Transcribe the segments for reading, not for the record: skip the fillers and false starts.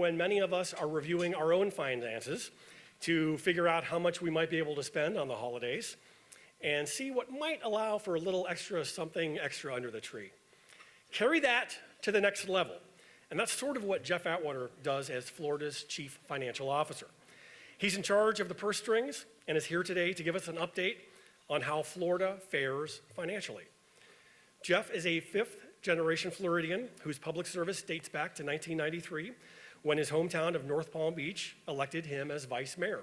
when many of us are reviewing our own finances to figure out how much we might be able to spend on the holidays and see what might allow for a little extra something extra under the tree. Carry that to the next level. And that's sort of what Jeff Atwater does as Florida's Chief Financial Officer. He's in charge of the purse strings and is here today to give us an update on how Florida fares financially. Jeff is a fifth-generation Floridian whose public service dates back to 1993, when his hometown of North Palm Beach elected him as vice mayor.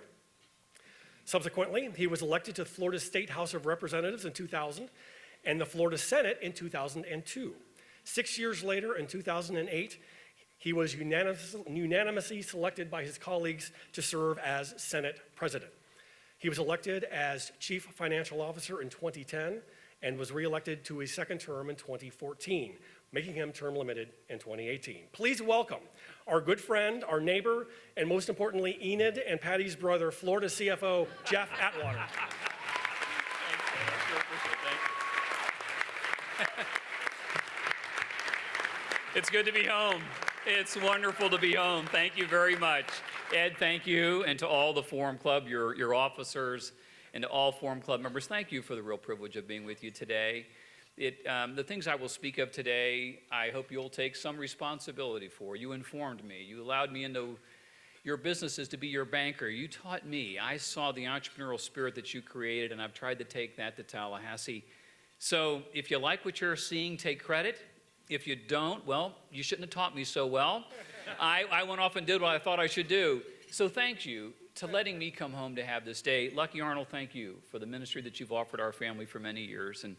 Subsequently, he was elected to Florida's State House of Representatives in 2000 and the Florida Senate in 2002. 6 years later, in 2008, he was unanimously selected by his colleagues to serve as Senate President. He was elected as Chief Financial Officer in 2010 and was reelected to a second term in 2014, making him term limited in 2018. Please welcome our good friend, our neighbor, and most importantly, Enid and Patty's brother, Florida CFO, Jeff Atwater. It's good to be home. It's wonderful to be home. Thank you very much. Ed, thank you, and to all the Forum Club, your officers, and to all Forum Club members, thank you for the real privilege of being with you today. The things I will speak of today, I hope you'll take some responsibility for. You informed me. You allowed me into your businesses to be your banker. You taught me. I saw the entrepreneurial spirit that you created, and I've tried to take that to Tallahassee. So if you like what you're seeing, take credit. If you don't, well, you shouldn't have taught me so well. I went off and did what I thought I should do. So thank you to letting me come home to have this day. Lucky Arnold, thank you for the ministry that you've offered our family for many years and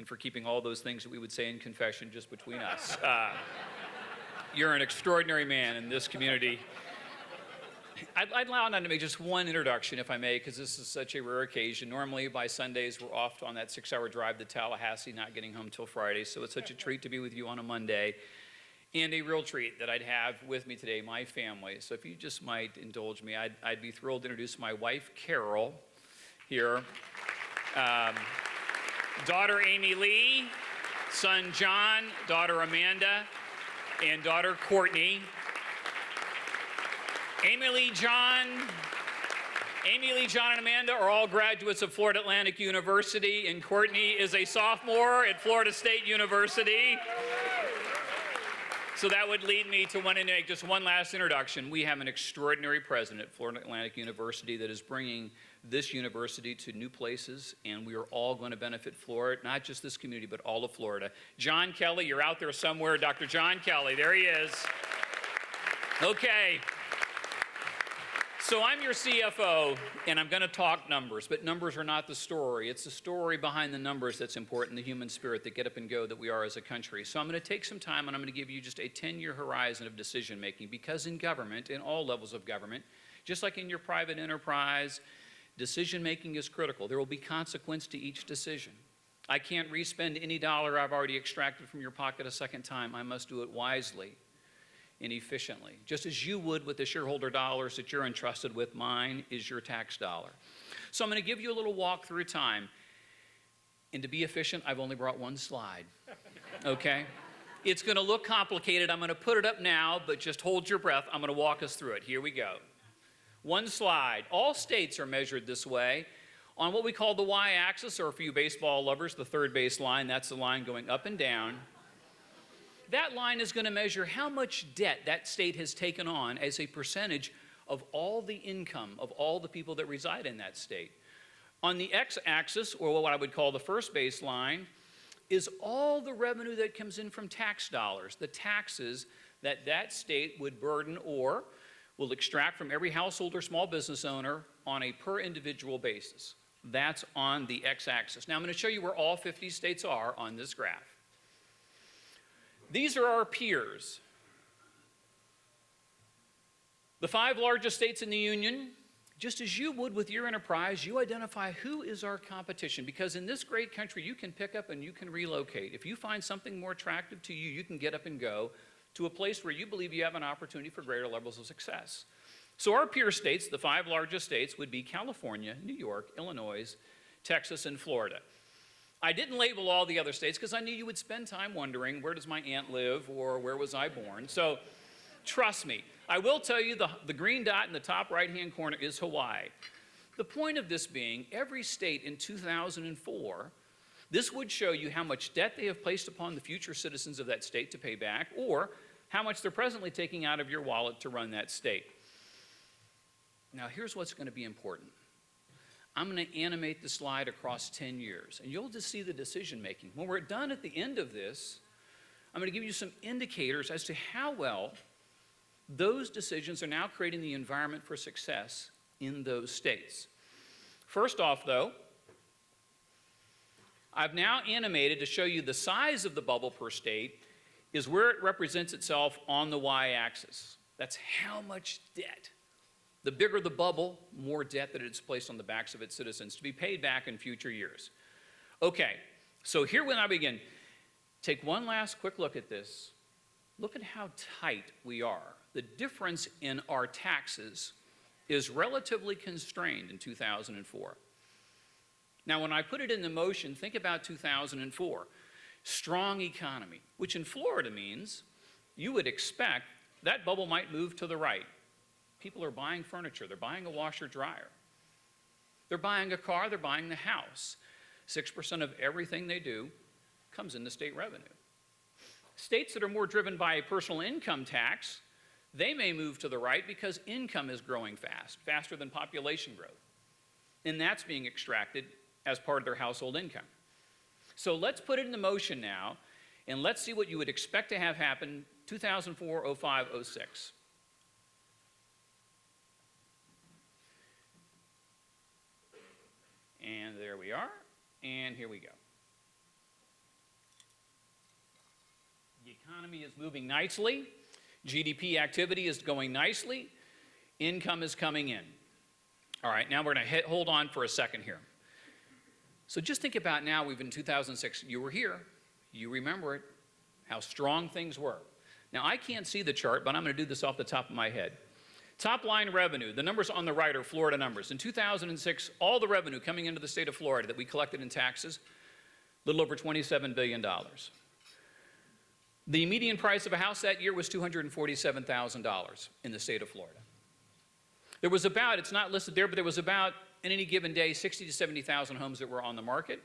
for keeping all those things that we would say in confession just between us. You're an extraordinary man in this community. I'd allow to make just one introduction, if I may, because this is such a rare occasion. Normally, by Sundays, we're off on that 6-hour drive to Tallahassee, not getting home till Friday, so it's such a treat to be with you on a Monday. And a real treat that I'd have with me today, my family. So if you just might indulge me, I'd be thrilled to introduce my wife, Carol, here. Daughter Amy Lee, son John, daughter Amanda, and daughter Courtney. Amy Lee, John, and Amanda are all graduates of Florida Atlantic University, and Courtney is a sophomore at Florida State University. So that would lead me to wanting to make just one last introduction. We have an extraordinary president at Florida Atlantic University that is bringing this university to new places, and we are all going to benefit Florida, not just this community, but all of Florida. John Kelly, you're out there somewhere. Dr. John Kelly, there he is. Okay. So I'm your CFO, and I'm going to talk numbers, but numbers are not the story. It's the story behind the numbers that's important, the human spirit, the get up and go that we are as a country. So I'm going to take some time, and I'm going to give you just a 10-year horizon of decision making, because in government, in all levels of government, just like in your private enterprise, decision making is critical. There will be consequence to each decision. I can't re-spend any dollar I've already extracted from your pocket a second time. I must do it wisely and efficiently, just as you would with the shareholder dollars that you're entrusted with. Mine is your tax dollar. So I'm going to give you a little walk through time. And to be efficient, I've only brought one slide, okay? It's going to look complicated. I'm going to put it up now, but just hold your breath. I'm going to walk us through it. Here we go. One slide. All states are measured this way. On what we call the y-axis, or for you baseball lovers, the third base line, that's the line going up and down. That line is going to measure how much debt that state has taken on as a percentage of all the income of all the people that reside in that state. On the x-axis, or what I would call the first baseline, is all the revenue that comes in from tax dollars, the taxes that that state would burden or will extract from every household or small business owner on a per individual basis. That's on the x-axis. Now I'm going to show you where all 50 states are on this graph. These are our peers. The 5 largest states in the union, just as you would with your enterprise, you identify who is our competition, because in this great country, you can pick up and you can relocate. If you find something more attractive to you, you can get up and go to a place where you believe you have an opportunity for greater levels of success. So our peer states, the 5 largest states, would be California, New York, Illinois, Texas, and Florida. I didn't label all the other states because I knew you would spend time wondering, where does my aunt live, or where was I born? So Trust me. I will tell you the green dot in the top right-hand corner is Hawaii. The point of this being, every state in 2004, this would show you how much debt they have placed upon the future citizens of that state to pay back, or how much they're presently taking out of your wallet to run that state. Now, here's what's going to be important. I'm going to animate the slide across 10 years, and you'll just see the decision making. When we're done at the end of this, I'm going to give you some indicators as to how well those decisions are now creating the environment for success in those states. First off, though, I've now animated to show you the size of the bubble per state is where it represents itself on the y-axis. That's how much debt. The bigger the bubble, more debt that it's placed on the backs of its citizens to be paid back in future years. Okay, so here when I begin, take one last quick look at this. Look at how tight we are. The difference in our taxes is relatively constrained in 2004. Now, when I put it into motion, think about 2004. Strong economy, which in Florida means you would expect that bubble might move to the right. People are buying furniture. They're buying a washer dryer. They're buying a car. They're buying the house. 6% of everything they do comes into state revenue. States that are more driven by a personal income tax, they may move to the right because income is growing fast, faster than population growth. And that's being extracted as part of their household income. So let's put it into motion now, and let's see what you would expect to have happen 2004, 05, 06. And there we are, and here we go. The economy is moving nicely. GDP activity is going nicely. Income is coming in. All right, now we're going to hold on for a second here. So just think about now, we've in 2006, you were here, you remember it, how strong things were. Now I can't see the chart, but I'm going to do this off the top of my head. Top line revenue, the numbers on the right are Florida numbers. In 2006, all the revenue coming into the state of Florida that we collected in taxes, a little over $27 billion. The median price of a house that year was $247,000 in the state of Florida. There was about, it's not listed there, but there was about, in any given day, 60 to 70,000 homes that were on the market.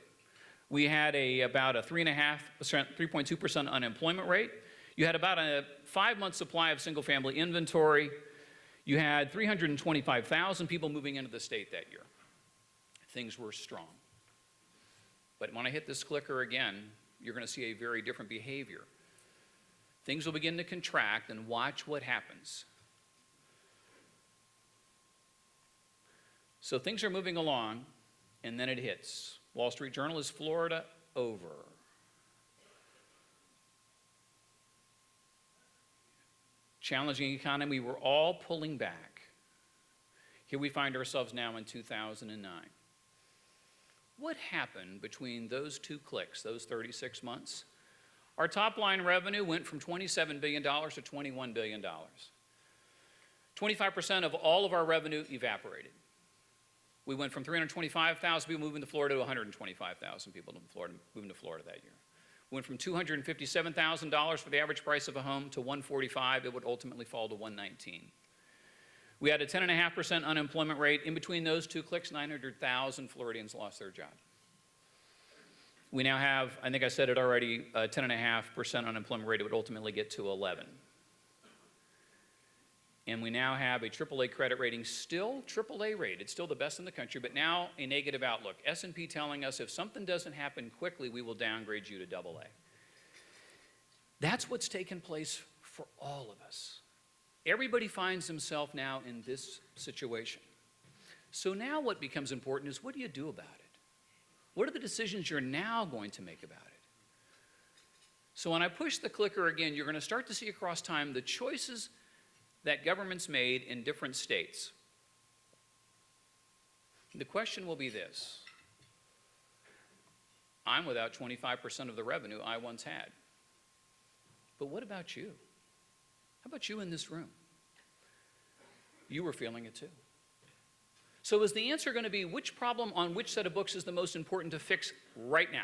We had about a 3.2% unemployment rate. You had about a 5-month supply of single-family inventory. You had 325,000 people moving into the state that year. Things were strong. But when I hit this clicker again, you're going to see a very different behavior. Things will begin to contract, and watch what happens. So things are moving along, and then it hits. Wall Street Journal is Florida over. Challenging economy, we're all pulling back. Here we find ourselves now in 2009. What happened between those two clicks, those 36 months? Our top line revenue went from $27 billion to $21 billion. 25% of all of our revenue evaporated. We went from 325,000 people moving to Florida to 125,000 people moving to Florida that year. We went from $257,000 for the average price of a home to $145,000. It would ultimately fall to $119,000. We had a 10.5% unemployment rate. In between those two clicks, 900,000 Floridians lost their job. We now have, I think I said it already, a 10.5% unemployment rate. It would ultimately get to 11. And we now have a AAA credit rating, still AAA rated, still the best in the country, but now a negative outlook. S&P telling us if something doesn't happen quickly, we will downgrade you to AA. That's what's taken place for all of us. Everybody finds himself now in this situation. So now what becomes important is, what do you do about it? What are the decisions you're now going to make about it? So when I push the clicker again, you're going to start to see across time the choices that governments made in different states. The question will be this: I'm without 25% of the revenue I once had. But what about you? How about you in this room? You were feeling it too. So is the answer going to be which problem on which set of books is the most important to fix right now,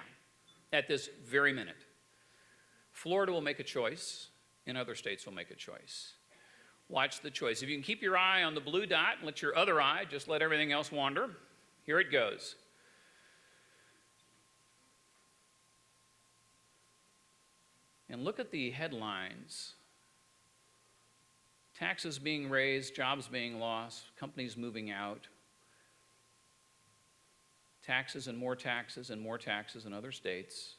at this very minute? Florida will make a choice, and other states will make a choice. Watch the choice. If you can keep your eye on the blue dot and let your other eye just let everything else wander, here it goes. And look at the headlines. Taxes being raised, jobs being lost, companies moving out. Taxes and more taxes and more taxes in other states.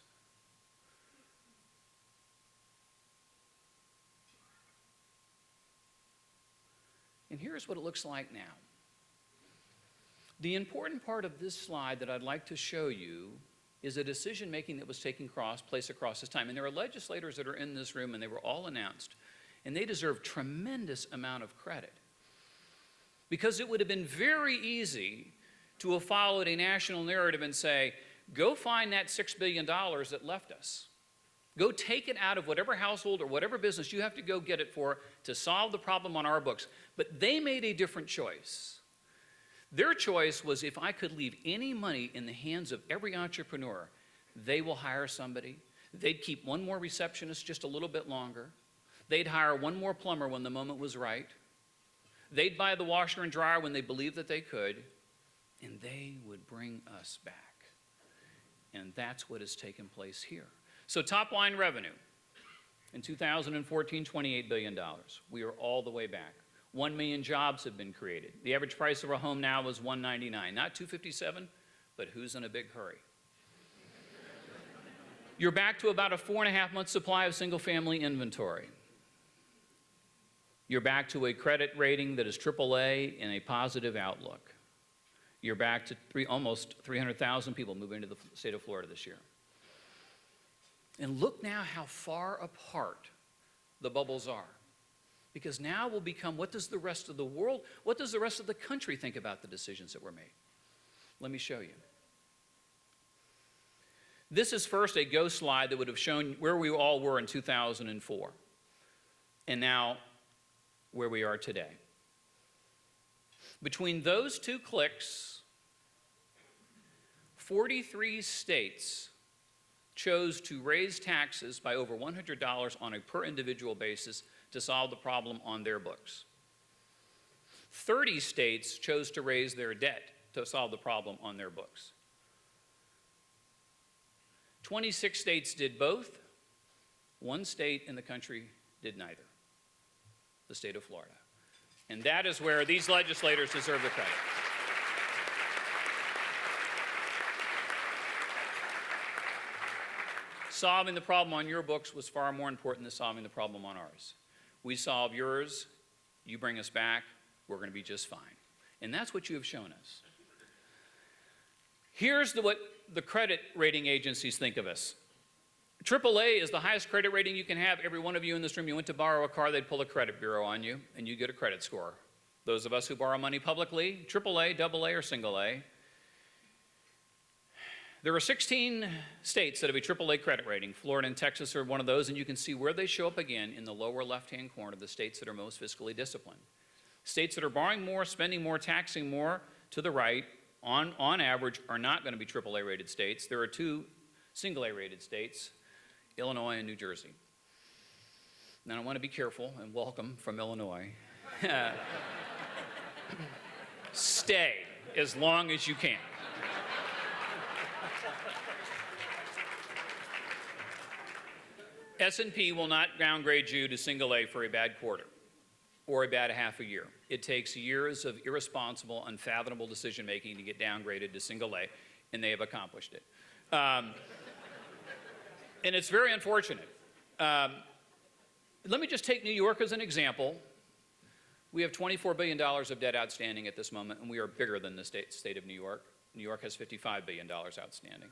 And here's what it looks like now. The important part of this slide that I'd like to show you is a decision-making that was taking place across this time. And there are legislators that are in this room, and they were all announced. And they deserve tremendous amount of credit. Because it would have been very easy to have followed a national narrative and say, go find that $6 billion that left us. Go take it out of whatever household or whatever business you have to go get it for to solve the problem on our books. But they made a different choice. Their choice was, if I could leave any money in the hands of every entrepreneur, they will hire somebody. They'd keep one more receptionist just a little bit longer. They'd hire one more plumber when the moment was right. They'd buy the washer and dryer when they believed that they could. And they would bring us back. And that's what has taken place here. So top line revenue. In 2014, $28 billion. We are all the way back. 1 million jobs have been created. The average price of a home now is $199. Not $257, but who's in a big hurry? You're back to about a 4.5-month supply of single-family inventory. You're back to a credit rating that is AAA and a positive outlook. You're back to almost 300,000 people moving to the state of Florida this year. And look now how far apart the bubbles are. Because now we'll become, what does the rest of the world, what does the rest of the country think about the decisions that were made? Let me show you. This is first a ghost slide that would have shown where we all were in 2004. And now where we are today. Between those two clicks, 43 states chose to raise taxes by over $100 on a per individual basis to solve the problem on their books. 30 states chose to raise their debt to solve the problem on their books. 26 states did both. 1 state in the country did neither, the state of Florida. And that is where these legislators deserve the credit. Solving the problem on your books was far more important than solving the problem on ours. We solve yours, you bring us back, we're going to be just fine. And that's what you have shown us. Here's what the credit rating agencies think of us. AAA is the highest credit rating you can have. Every one of you in this room, you went to borrow a car, they'd pull a credit bureau on you, and you get a credit score. Those of us who borrow money publicly, AAA, AA, or single A. There are 16 states that have a AAA credit rating. Florida and Texas are one of those, and you can see where they show up again in the lower left-hand corner, the states that are most fiscally disciplined. States that are borrowing more, spending more, taxing more to the right, on average, are not going to be AAA-rated states. There are 2 single-A-rated states, Illinois and New Jersey. Now, I want to be careful, and welcome from Illinois. Stay as long as you can. S&P will not downgrade you to single A for a bad quarter or a bad half a year. It takes years of irresponsible, unfathomable decision-making to get downgraded to single A, and they have accomplished it. And it's very unfortunate. Let me just take New York as an example. We have $24 billion of debt outstanding at this moment, and we are bigger than the state of New York. New York has $55 billion outstanding.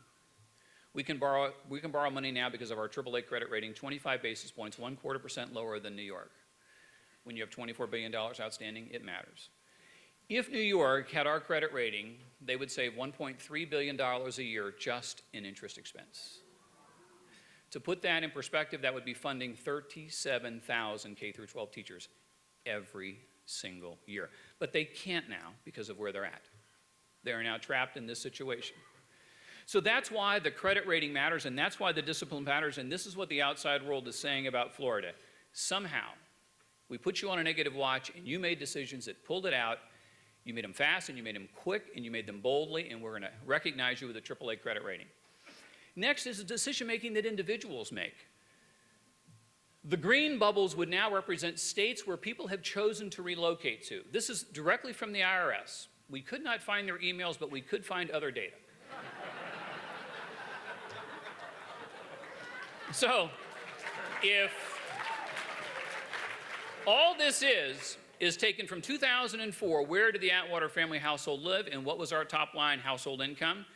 We can borrow money now because of our AAA credit rating, 25 basis points, 0.25% lower than New York. When you have $24 billion outstanding, it matters. If New York had our credit rating, they would save $1.3 billion a year just in interest expense. To put that in perspective, that would be funding 37,000 K-12 teachers every single year. But they can't now because of where they're at. They are now trapped in this situation. So that's why the credit rating matters, and that's why the discipline matters, and this is what the outside world is saying about Florida. Somehow, We put you on a negative watch, and you made decisions that pulled it out. You made them fast, and you made them quick, and you made them boldly, and we're going to recognize you with a AAA credit rating. Next is the decision-making that individuals make. The green bubbles would now represent states where people have chosen to relocate to. This is directly from the IRS. We could not find their emails, but we could find other data. So, if all this is taken from 2004, where did the Atwater family household live, and what was our top line household income?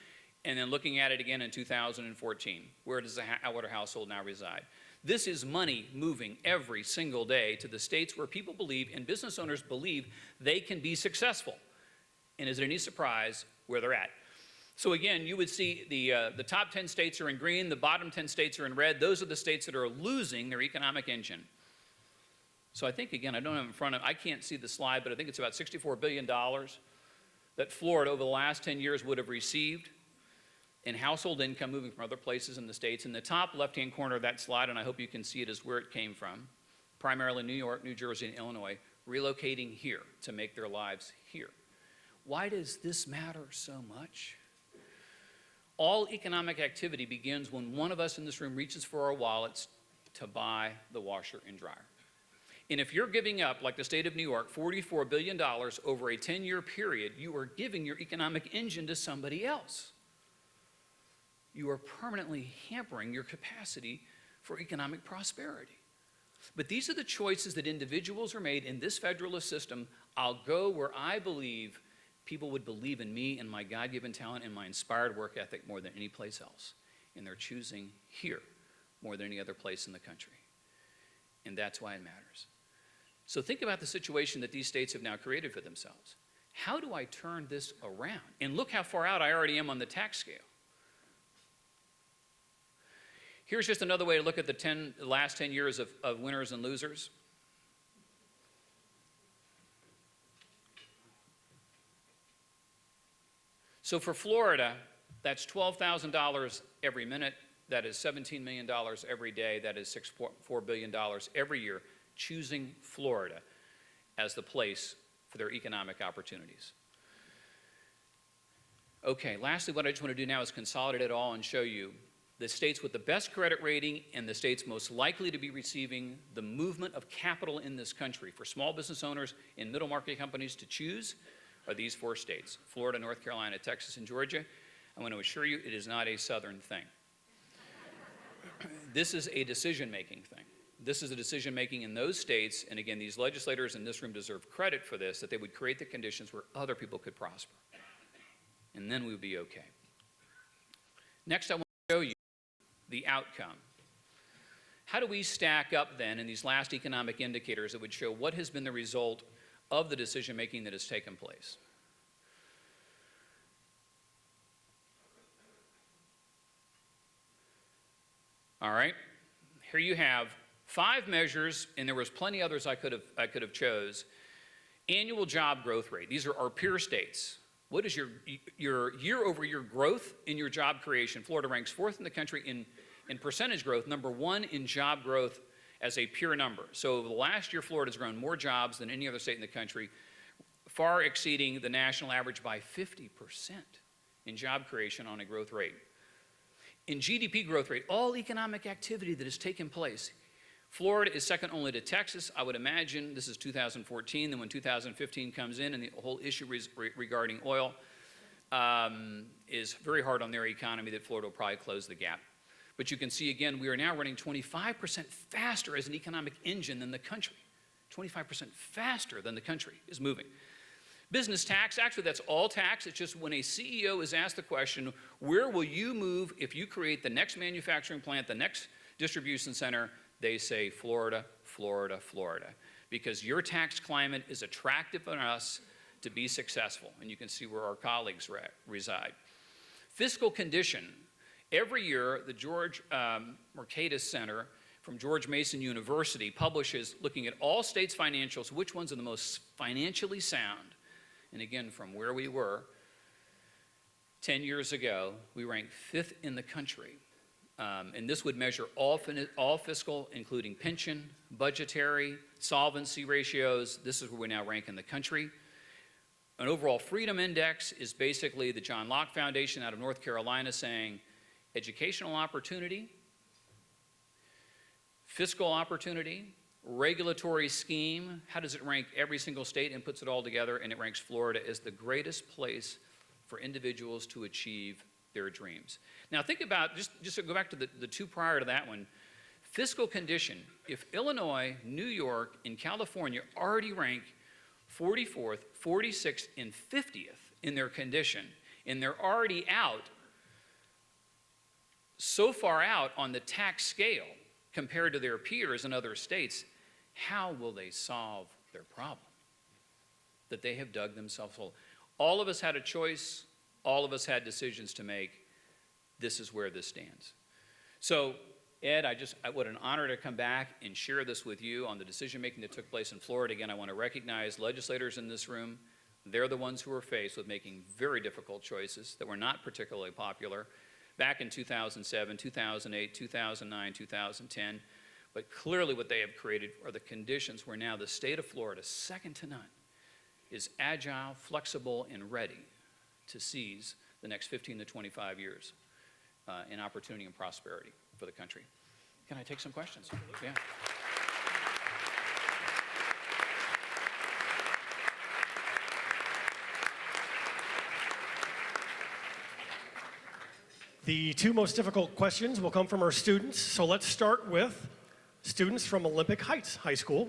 And then looking at it again in 2014, where does the Atwater household now reside? This is money moving every single day to the states where people believe and business owners believe they can be successful. And is it any surprise where they're at? So again, you would see the top 10 states are in green, the bottom 10 states are in red. Those are the states that are losing their economic engine. So I think, again, I don't have in front of, I can't see the slide, but I think it's about $64 billion that Florida over the last 10 years would have received in household income moving from other places in the states. In the top left-hand corner of that slide, and I hope you can see it, is where it came from, primarily New York, New Jersey, and Illinois, relocating here to make their lives here. Why does this matter so much? All economic activity begins when one of us in this room reaches for our wallets to buy the washer and dryer. And if you're giving up, like the state of New York, $44 billion over a 10-year period, you are giving your economic engine to somebody else. You are permanently hampering your capacity for economic prosperity. But these are the choices that individuals are made in this federalist system. I'll go where I believe people would believe in me and my God-given talent and my inspired work ethic more than any place else. And they're choosing here more than any other place in the country. And that's why it matters. So think about the situation that these states have now created for themselves. How do I turn this around? And look how far out I already am on the tax scale. Here's just another way to look at the last 10 years of winners and losers. So for Florida, that's $12,000 every minute. That is $17 million every day. That is $6.4 billion every year, choosing Florida as the place for their economic opportunities. Okay, lastly, what I just want to do now is consolidate it all and show you the states with the best credit rating and the states most likely to be receiving the movement of capital in this country for small business owners and middle market companies to choose are these 4 states: Florida, North Carolina, Texas, and Georgia. I want to assure you it is not a southern thing. This is a decision-making thing. This is a decision-making in those states, and again, these legislators in this room deserve credit for this, that they would create the conditions where other people could prosper. And then we would be okay. Next, I want to show you the outcome. How do we stack up then in these last economic indicators that would show what has been the result of the decision-making that has taken place? All right, here you have 5 measures, and there was plenty others I could have chose. Annual job growth rate. These are our peer states. What is your year-over-year growth in your job creation? Florida ranks 4th in the country in percentage growth, number 1 in job growth as a pure number. So over the last year, Florida's grown more jobs than any other state in the country, far exceeding the national average by 50% in job creation on a growth rate. In GDP growth rate, all economic activity that has taken place, Florida is second only to Texas. I would imagine this is 2014, then when 2015 comes in and the whole issue regarding oil is very hard on their economy, that Florida will probably close the gap. But you can see again, we are now running 25% faster as an economic engine than the country. 25% faster than the country is moving. Business tax, actually that's all tax. It's just when a CEO is asked the question, where will you move if you create the next manufacturing plant, the next distribution center, they say Florida, Florida, Florida. Because your tax climate is attractive on us to be successful. And you can see where our colleagues reside. Fiscal condition. Every year, the George Mercatus Center from George Mason University publishes, looking at all states' financials, which ones are the most financially sound. And again, from where we were 10 years ago, we ranked 5th in the country And this would measure all fiscal, including pension, budgetary, solvency ratios. This is where we now rank in the country. An overall freedom index is basically the John Locke Foundation out of North Carolina saying educational opportunity, fiscal opportunity, regulatory scheme, how does it rank every single state, and puts it all together, and it ranks Florida as the greatest place for individuals to achieve their dreams. Now think about, just to go back to the two prior to that one, fiscal condition. If Illinois, New York, and California already rank 44th, 46th, and 50th in their condition, and they're already out, so far out on the tax scale compared to their peers in other states, how will they solve their problem that they have dug themselves hole? All of us had a choice. All of us had decisions to make. This is where this stands. So, Ed, what an honor to come back and share this with you on the decision-making that took place in Florida. Again, I want to recognize legislators in this room. They're the ones who were faced with making very difficult choices that were not particularly popular back in 2007, 2008, 2009, 2010. But clearly what they have created are the conditions where now the state of Florida, second to none, is agile, flexible, and ready to seize the next 15 to 25 years in opportunity and prosperity for the country. Can I take some questions? Yeah. The two most difficult questions will come from our students. So let's start with students from Olympic Heights High School.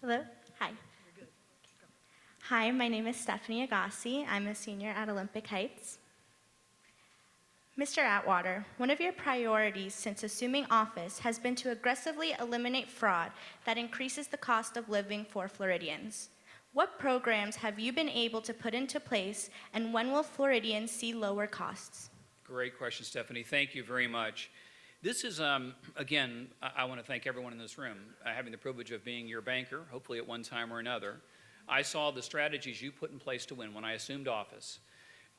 Hello. Hi. Hi, my name is Stephanie Agassi. I'm a senior at Olympic Heights. Mr. Atwater, one of your priorities since assuming office has been to aggressively eliminate fraud that increases the cost of living for Floridians. What programs have you been able to put into place, and when will Floridians see lower costs? Great question, Stephanie. Thank you very much. This is, again, I want to thank everyone in this room. Having the privilege of being your banker, hopefully at one time or another, I saw the strategies you put in place to win when I assumed office.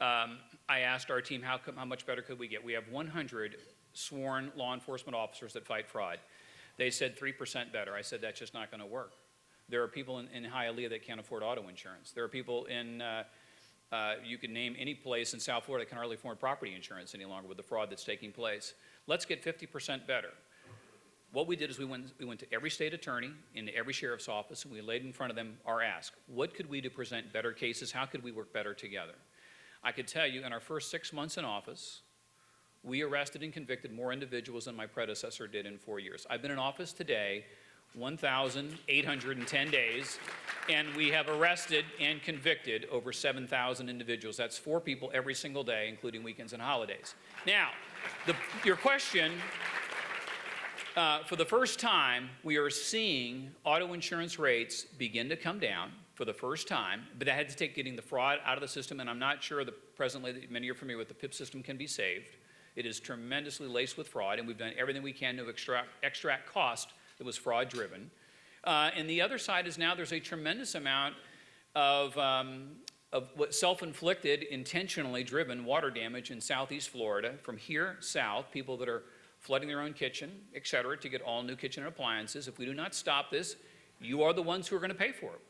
I asked our team, how much better could we get? We have 100 sworn law enforcement officers that fight fraud. They said 3% better. I said, that's just not going to work. There are people in Hialeah that can't afford auto insurance. There are people in, you can name any place in South Florida that can hardly afford property insurance any longer with the fraud that's taking place. Let's get 50% better. What we did is we went to every state attorney, into every sheriff's office, and we laid in front of them our ask. What could we do to present better cases? How could we work better together? I could tell you in our first 6 months in office, we arrested and convicted more individuals than my predecessor did in 4 years. I've been in office today 1,810 days, and we have arrested and convicted over 7,000 individuals. That's 4 people every single day, including weekends and holidays. Now, your question, for the first time, we are seeing auto insurance rates begin to come down for the first time, but that had to take getting the fraud out of the system, and I'm not sure that presently that many are familiar with the PIP system can be saved. It is tremendously laced with fraud, and we've done everything we can to extract cost that was fraud-driven. And the other side is now there's a tremendous amount of what self-inflicted, intentionally driven water damage in southeast Florida from here south, people that are flooding their own kitchen, et cetera, to get all new kitchen appliances. If we do not stop this, you are the ones who are going to pay for it.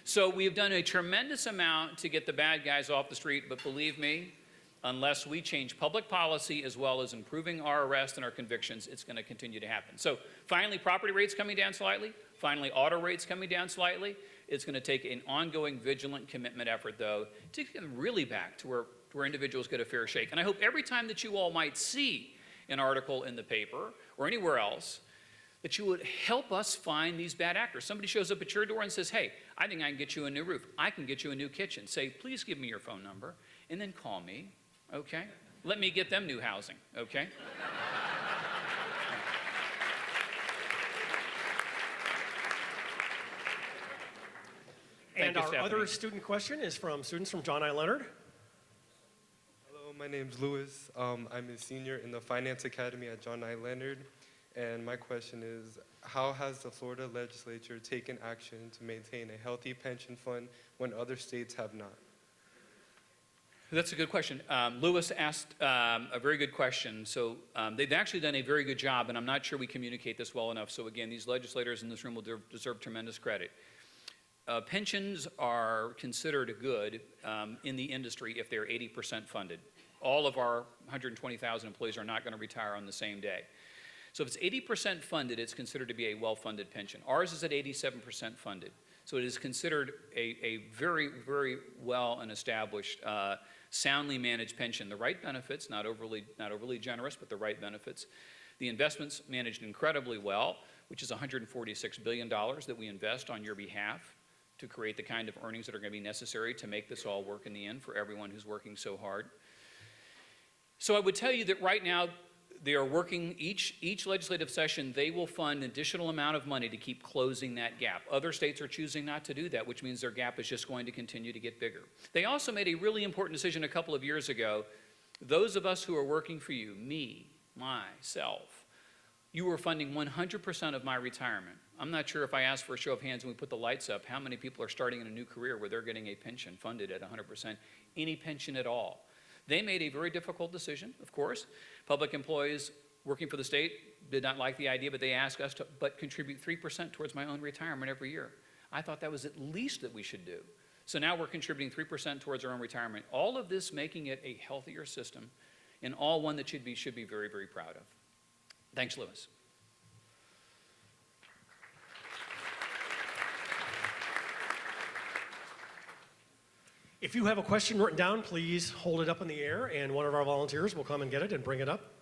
So we have done a tremendous amount to get the bad guys off the street, but believe me, unless we change public policy as well as improving our arrests and our convictions, it's going to continue to happen. So finally, property rates coming down slightly. Finally, auto rates coming down slightly. It's going to take an ongoing vigilant commitment effort, though, to get them really back to where individuals get a fair shake. And I hope every time that you all might see an article in the paper or anywhere else, that you would help us find these bad actors. Somebody shows up at your door and says, hey, I think I can get you a new roof. I can get you a new kitchen. Say, please give me your phone number, and then call me, okay? Let me get them new housing, okay? And you, our Stephanie. other student question is from students from John I. Leonard. Hello, my name's Louis. I'm a senior in the Finance Academy at John I. Leonard. And my question is, how has the Florida legislature taken action to maintain a healthy pension fund when other states have not? That's a good question. Lewis asked a very good question. So they've actually done a very good job, and I'm not sure we communicate this well enough. So again, these legislators in this room will deserve tremendous credit. Pensions are considered good in the industry if they're 80% funded. All of our 120,000 employees are not going to retire on the same day. So if it's 80% funded, it's considered to be a well-funded pension. Ours is at 87% funded. So it is considered a very, very well and established, soundly managed pension. The right benefits, not overly generous, but the right benefits. The investments managed incredibly well, which is $146 billion that we invest on your behalf to create the kind of earnings that are going to be necessary to make this all work in the end for everyone who's working so hard. So I would tell you that right now, they are working, each legislative session, they will fund an additional amount of money to keep closing that gap. Other states are choosing not to do that, which means their gap is just going to continue to get bigger. They also made a really important decision a couple of years ago. Those of us who are working for you, me, myself, you were funding 100% of my retirement. I'm not sure if I ask for a show of hands and we put the lights up, how many people are starting in a new career where they're getting a pension funded at 100%, any pension at all. They made a very difficult decision, of course. Public employees working for the state did not like the idea, but they asked us to contribute 3% towards my own retirement every year. I thought that was at least that we should do. So now we're contributing 3% towards our own retirement. All of this making it a healthier system, and all one that should be very, very proud of. Thanks, Lewis. If you have a question written down, please hold it up in the air, and one of our volunteers will come and get it and bring it up.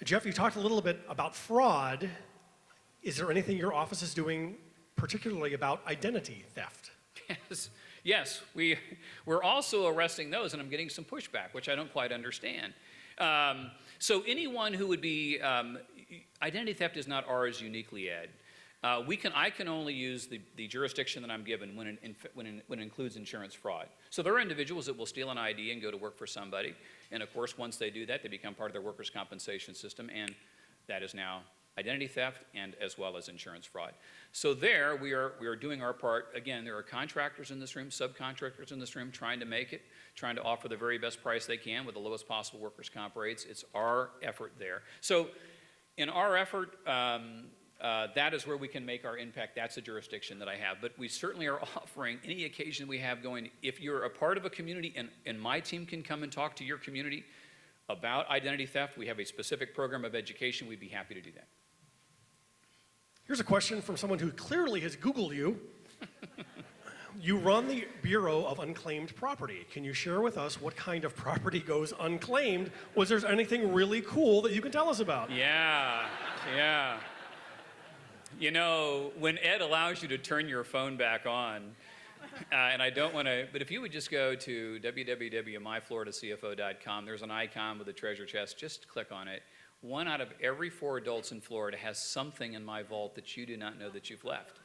Jeff, you talked a little bit about fraud. Is there anything your office is doing particularly about identity theft? Yes, we're also arresting those, and I'm getting some pushback, which I don't quite understand. So anyone who would be, identity theft is not ours uniquely, Ed. I can only use the jurisdiction that I'm given when it includes insurance fraud. So there are individuals that will steal an ID and go to work for somebody, and of course once they do that, they become part of their workers' compensation system, and that is now identity theft and as well as insurance fraud. So there we are doing our part. Again, there are contractors in this room, subcontractors in this room trying to make it, trying to offer the very best price they can with the lowest possible workers' comp rates. It's our effort there. So in our effort, that is where we can make our impact. That's the jurisdiction that I have. But we certainly are offering any occasion we have going. If you're a part of a community and my team can come and talk to your community about identity theft, we have a specific program of education. We'd be happy to do that. Here's a question from someone who clearly has Googled you. You run the Bureau of Unclaimed Property. Can you share with us what kind of property goes unclaimed? Was there anything really cool that you can tell us about? Yeah. You know, when Ed allows you to turn your phone back on, and I don't want to, but if you would just go to www.myfloridacfo.com, there's an icon with a treasure chest. Just click on it. 1 out of every 4 adults in Florida has something in my vault that you do not know that you've left.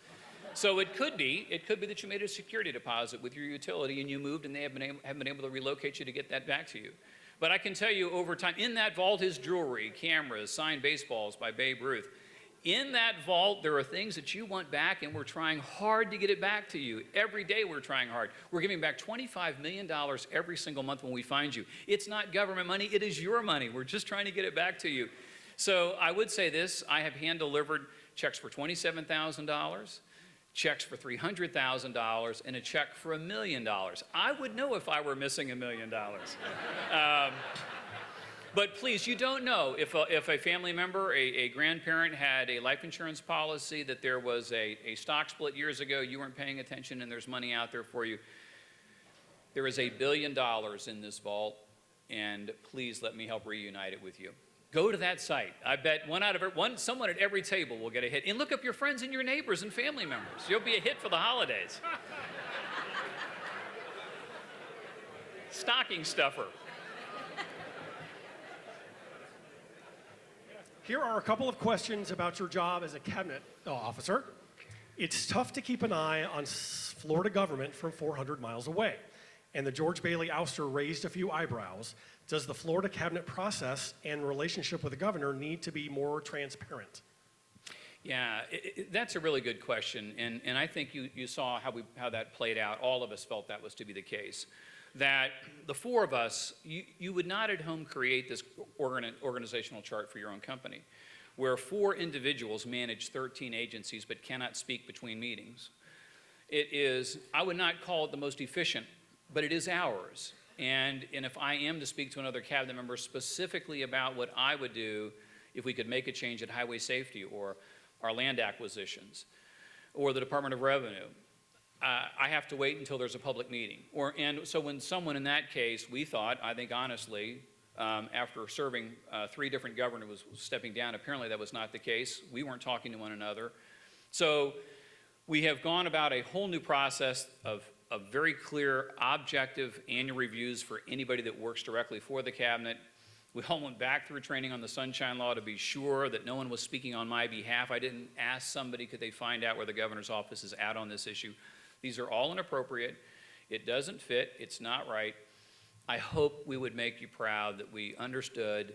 So it could be that you made a security deposit with your utility and you moved and they haven't been able to relocate you to get that back to you. But I can tell you over time, in that vault is jewelry, cameras, signed baseballs by Babe Ruth. In that vault, there are things that you want back, and we're trying hard to get it back to you. Every day we're trying hard. We're giving back $25 million every single month when we find you. It's not government money, it is your money. We're just trying to get it back to you. So I would say this, I have hand-delivered checks for $27,000, checks for $300,000, and a check for $1 million. I would know if I were missing $1 million. But please, you don't know if a family member, a grandparent had a life insurance policy, that there was a stock split years ago, you weren't paying attention, and there's money out there for you. There is $1 billion in this vault, and please let me help reunite it with you. Go to that site. I bet someone at every table will get a hit. And look up your friends and your neighbors and family members. You'll be a hit for the holidays. Stocking stuffer. Here are a couple of questions about your job as a cabinet officer. It's tough to keep an eye on Florida government from 400 miles away. and the George Bailey ouster raised a few eyebrows, does the Florida cabinet process and relationship with the governor need to be more transparent? Yeah, that's a really good question, and I think you saw how that played out. All of us felt that was to be the case. That the four of us, you would not at home create this organizational chart for your own company, where 4 individuals manage 13 agencies but cannot speak between meetings. It is, I would not call it the most efficient, but it is ours. And if I am to speak to another cabinet member specifically about what I would do if we could make a change at highway safety or our land acquisitions or the Department of Revenue, I have to wait until there's a public meeting. And so when someone in that case, we thought, I think honestly, after serving 3 different governors was stepping down, apparently that was not the case. We weren't talking to one another. So we have gone about a whole new process of very clear, objective annual reviews for anybody that works directly for the cabinet. We all went back through training on the Sunshine Law to be sure that no one was speaking on my behalf. I didn't ask somebody, could they find out where the governor's office is at on this issue. These are all inappropriate. It doesn't fit. It's not right. I hope we would make you proud that we understood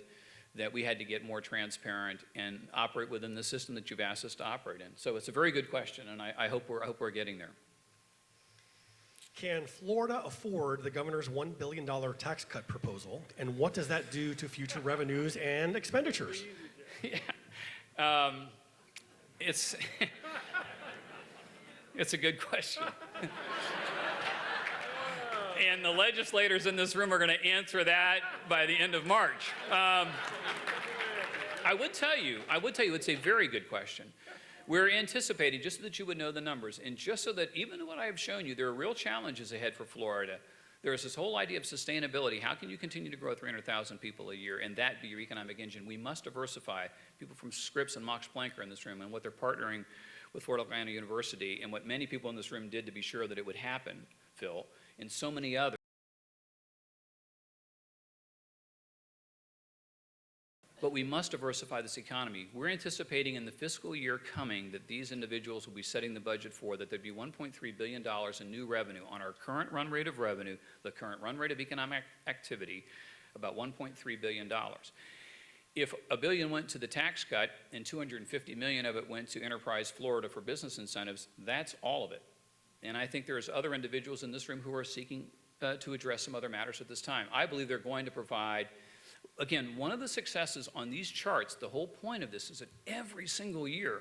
that we had to get more transparent and operate within the system that you've asked us to operate in. So it's a very good question, and I hope we're getting there. Can Florida afford the governor's $1 billion tax cut proposal, and what does that do to future revenues and expenditures? Yeah. It's a good question. And the legislators in this room are going to answer that by the end of March. I would tell you it's a very good question. We're anticipating, just so that you would know the numbers, and just so that even what I have shown you, there are real challenges ahead for Florida. There is this whole idea of sustainability. How can you continue to grow 300,000 people a year and that be your economic engine? We must diversify. People from Scripps and Max Planck are in this room, and what they're partnering with Florida Atlantic University, and what many people in this room did to be sure that it would happen, Phil, and so many others. But we must diversify this economy. We're anticipating in the fiscal year coming that these individuals will be setting the budget for that there'd be $1.3 billion in new revenue on our current run rate of revenue, the current run rate of economic activity, about $1.3 billion. If $1 billion went to the tax cut and $250 million of it went to Enterprise Florida for business incentives, that's all of it. And I think there's other individuals in this room who are seeking to address some other matters at this time. I believe they're going to provide. Again, one of the successes on these charts, the whole point of this is that every single year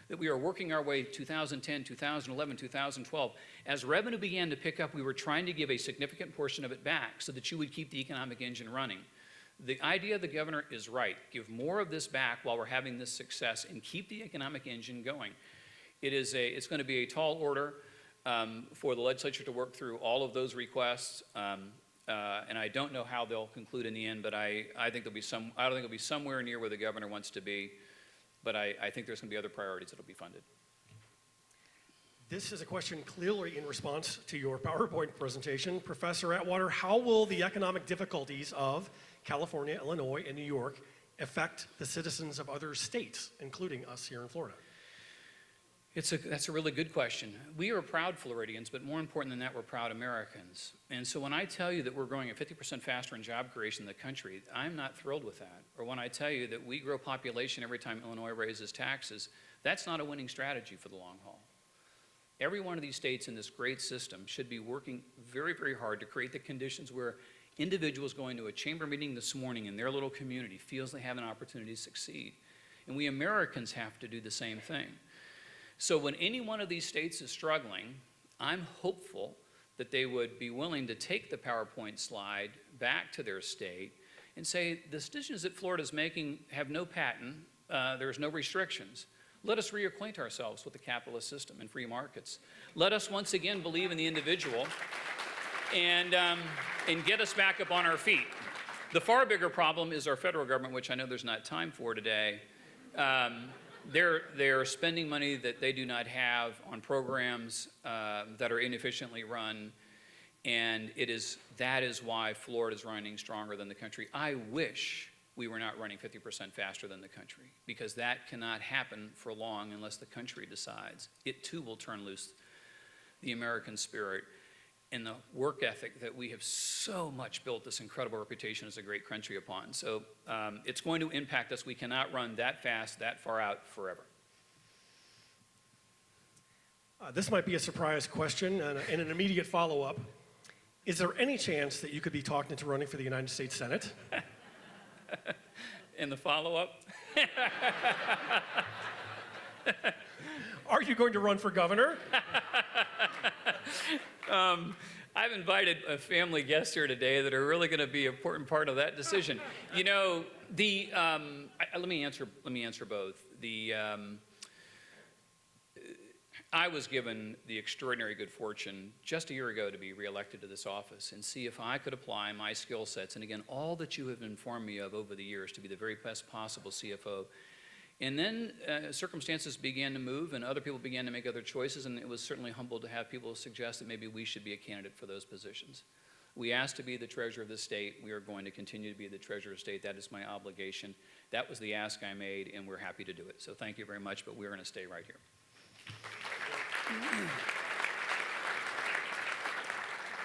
that we are working our way 2010, 2011, 2012, as revenue began to pick up, we were trying to give a significant portion of it back so that you would keep the economic engine running. The idea of the governor is right. Give more of this back while we're having this success and keep the economic engine going. It's going to be a tall order for the legislature to work through all of those requests. And I don't know how they'll conclude in the end, but I think I don't think it'll be somewhere near where the governor wants to be, but I think there's going to be other priorities that'll be funded. This is a question clearly in response to your PowerPoint presentation. Professor Atwater, how will the economic difficulties of California, Illinois, and New York affect the citizens of other states, including us here in Florida? That's a really good question. We are proud Floridians, but more important than that, we're proud Americans. And so when I tell you that we're growing at 50% faster in job creation in the country, I'm not thrilled with that. Or when I tell you that we grow population every time Illinois raises taxes, that's not a winning strategy for the long haul. Every one of these states in this great system should be working very, very hard to create the conditions where individuals going to a chamber meeting this morning in their little community feels they have an opportunity to succeed. And we Americans have to do the same thing. So when any one of these states is struggling, I'm hopeful that they would be willing to take the PowerPoint slide back to their state and say, the decisions that Florida's making have no patent, there's no restrictions. Let us reacquaint ourselves with the capitalist system and free markets. Let us once again believe in the individual and get us back up on our feet. The far bigger problem is our federal government, which I know there's not time for today. They're spending money that they do not have on programs that are inefficiently run, and that is why Florida is running stronger than the country. I wish we were not running 50% faster than the country, because that cannot happen for long unless the country decides. It too will turn loose the American spirit. and the work ethic that we have so much built this incredible reputation as a great country upon. So it's going to impact us. We cannot run that fast, that far out forever. This might be a surprise question and an immediate follow-up. Is there any chance that you could be talked into running for the United States Senate? And the follow-up? Are you going to run for governor? I've invited a family guest here today that are really going to be an important part of that decision. You know, let me answer both. I was given the extraordinary good fortune just a year ago to be reelected to this office and see if I could apply my skill sets, and again, all that you have informed me of over the years, to be the very best possible CFO. And then circumstances began to move and other people began to make other choices, and it was certainly humbled to have people suggest that maybe we should be a candidate for those positions. We asked to be the treasurer of the state. We are going to continue to be the treasurer of the state. That is my obligation. That was the ask I made, and we're happy to do it. So thank you very much, but we're going to stay right here.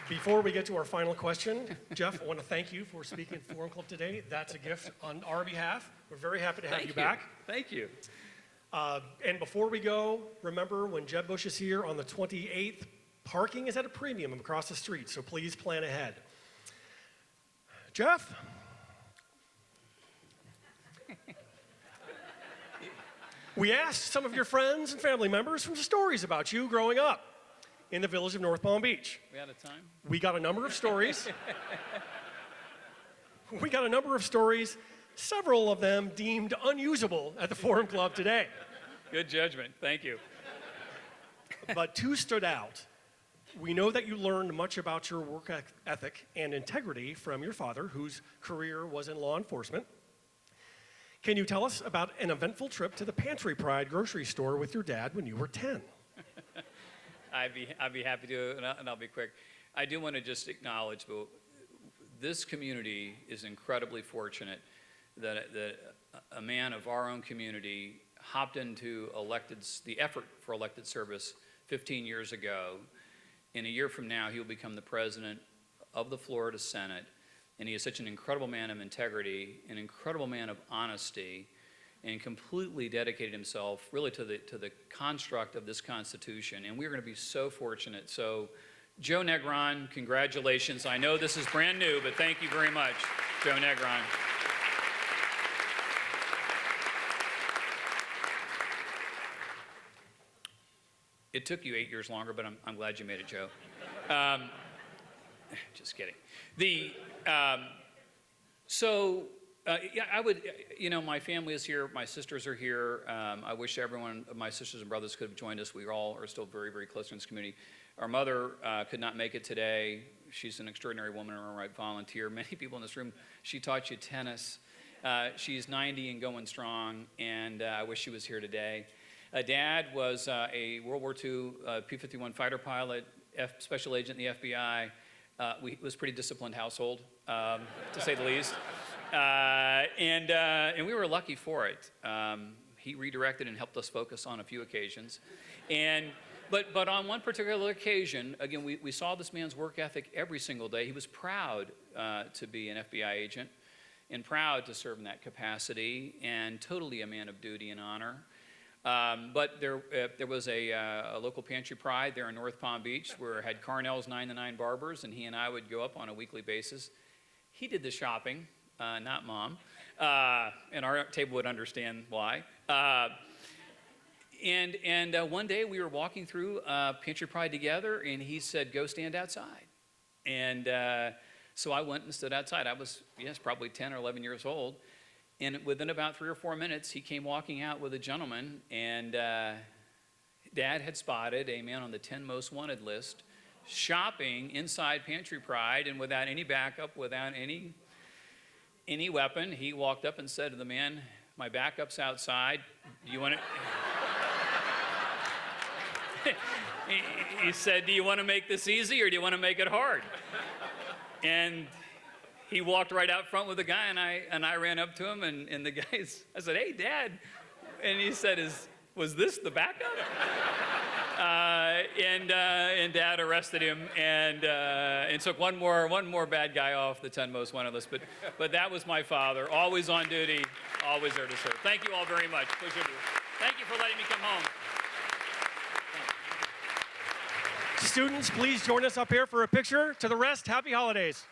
Before we get to our final question, Jeff, I want to thank you for speaking at Forum Club today. That's a gift on our behalf. We're very happy to have you back. Thank you. And before we go, remember when Jeb Bush is here on the 28th, parking is at a premium across the street, so please plan ahead. Jeff? We asked some of your friends and family members for stories about you growing up in the village of North Palm Beach. We out of time? We got a number of stories. Several of them deemed unusable at the Forum Club today. Good judgment. Thank you. But two stood out. We know that you learned much about your work ethic and integrity from your father, whose career was in law enforcement. Can you tell us about an eventful trip to the Pantry Pride grocery store with your dad when you were 10? I'd be happy to, and I'll be quick. I do want to just acknowledge, but this community is incredibly fortunate that a man of our own community hopped into the effort for elected service 15 years ago. In a year from now, he will become the president of the Florida Senate. And he is such an incredible man of integrity, an incredible man of honesty, and completely dedicated himself really to the construct of this Constitution. And we're going to be so fortunate. So, Joe Negron, congratulations. I know this is brand new, but thank you very much, Joe Negron. It took you 8 years longer, but I'm glad you made it, Joe. Just kidding. I would, my family is here, my sisters are here. I wish everyone, my sisters and brothers could have joined us. We all are still very, very close in this community. Our mother could not make it today. She's an extraordinary woman in her own right, volunteer. Many people in this room, she taught you tennis. She's 90 and going strong, and I wish she was here today. Dad was a World War II P-51 fighter pilot, special agent in the FBI. It was a pretty disciplined household, to say the least. And we were lucky for it. He redirected and helped us focus on a few occasions. But on one particular occasion, again, we saw this man's work ethic every single day. He was proud to be an FBI agent and proud to serve in that capacity and totally a man of duty and honor. But there was a local Pantry Pride there in North Palm Beach where it had Carnell's 9-to-9 barbers, and he and I would go up on a weekly basis. He did the shopping, not Mom, and our table would understand why. And one day we were walking through Pantry Pride together, and he said, "Go stand outside." And so I went and stood outside. I was, probably 10 or 11 years old. And within about 3 or 4 minutes, he came walking out with a gentleman, and Dad had spotted a man on the 10 most wanted list shopping inside Pantry Pride, and without any backup, without any weapon, he walked up and said to the man, "My backup's outside. Do you want to?" He said, "Do you want to make this easy or do you want to make it hard?" And he walked right out front with the guy, and I ran up to him, and the guys, I said, "Hey, Dad," and he said, "Was this the backup?" and Dad arrested him and took one more bad guy off the 10 most wanted list. But that was my father, always on duty, always there to serve. Thank you all very much. Pleasure to you. Thank you for letting me come home. Students, please join us up here for a picture. To the rest, happy holidays.